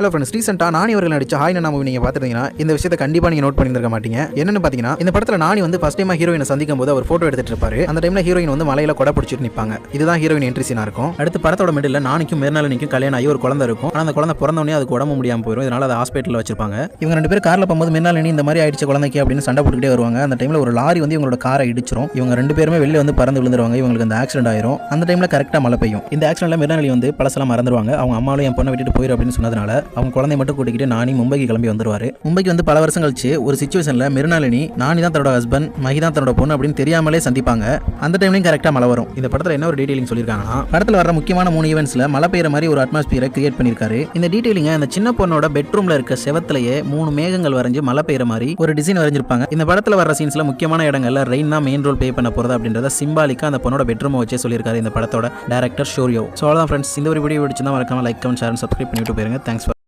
Hello friends, ரீசெண்டாக நானி அவர்கள் நடிச்ச ஹாய் நன்னா மூவி நீங்கள் பார்த்துருந்தீங்கன்னா இந்த விஷயத்தை கண்டிப்பாக நீங்கள் நோட் பண்ணியிருக்க மாட்டீங்க. என்னென்னு பார்த்தீங்கன்னா, இந்த படத்தில் நானி வந்து ஃபர்ஸ்ட் டைமாக ஹீரோயினை சந்திக்கும் போது அவர் ஃபோட்டோ எடுத்துட்டு இருப்பாரு. அந்த டைமில் ஹீரோயின் வந்து மலையில கொடை பிடிச்சிட்டு நிற்பாங்க. இதுதான் ஹீரோயின் என்ட்ரி சீனாக இருக்கும். அடுத்து படத்தோட மிடில் நானிக்கும் மேர்னாலினிக்கும் கல்யாணம் ஆகி ஒரு குழந்தை இருக்கும். ஆனால் அந்த குழந்தை பிறந்தவொடனே அதுக்கு உடம்பு முடியாமல் போயிடும். இதனால அதை ஹாஸ்பிட்டலில் வச்சிருப்பாங்க. இவங்க ரெண்டு பேரும் காரில் போகும்போது மேர்னாலினி இந்த மாதிரி ஆயிடுச்சு குழந்தைக்கு அப்படின்னு சண்டை போட்டுக்கிட்டே வருவாங்க. அந்த டைமில் ஒரு லாரி வந்து இவங்களோட காரை இடிச்சிரும். இவங்க ரெண்டு பேருமே வெளியே வந்து பறந்து விழுந்துருவாங்க. இவங்களுக்கு அந்த ஆக்சிடென்ட் ஆயிரும். அந்த டைமில் கரெக்டாக மழை பெய்யும். இந்த ஆக்சிடென்ட்ல மேர்னாலினி வந்து பழசெல்லாம் மறந்துடுவாங்க. அவங்க அம்மாவும் என் பொண்ணை விட்டுட்டு போயிரு அப்படின்னு சொன்னதுனால அவங்க குழந்தை மட்டும் கூட்டிக்கிட்டு நானி மும்பைக்கு கிளம்பி வந்துருவாரு. மும்பைக்கு வந்து பல வருஷம் கழிச்சு ஒரு சிச்சுவேஷன்ல மிருனாலினி நானி தான் தன்னோட ஹஸ்பண்ட், மஹி தான் தன்னோட பொண்ணு அப்படின்னு தெரியாமலே சந்திப்பாங்க. அந்த டைம்லயும் கரெக்டா மழை வரும். இந்த படத்துல என்ன ஒரு டீடைலிங் சொல்லிருக்காங்கன்னா, படத்துல வர முக்கியமான 3 ஈவென்ட்ஸ்ல மழை பெய்யற மாதிரி ஒரு அட்மாஸ்பியரை கிரியேட் பண்ணிருக்காரு. இந்த டீடைலிங்க அந்த சின்ன பொண்ணோட பெட்ரூம்ல இருக்க செவத்திலேயே 3 மேகங்கள் வரைஞ்சு மழை பெய்யற மாதிரி ஒரு டிசைன் வரைஞ்சிருப்பாங்க. இந்த படத்துல வர சீன்ஸ்ல முக்கியமான இடங்கள்ல ரெயின் தான் மெயின் ரோல் ப்ளே பண்ண போறது அப்படின்றத சிம்பாலிக்கா அந்த பொண்ணோட பெட்ரூமை வச்சே சொல்லியிருக்காரு இந்த படத்தோட டைரக்டர் ஷோரியோ. ஸோ அவ்வளோதான் ஃப்ரெண்ட்ஸ், இந்த ஒரு வீடியோ பிடிச்சிருந்தா மறக்காம லைக், கமெண்ட், ஷேர், சப்ஸ்கிரைப் பண்ணிட்டு போயிருங்க. தேங்க்ஸ்.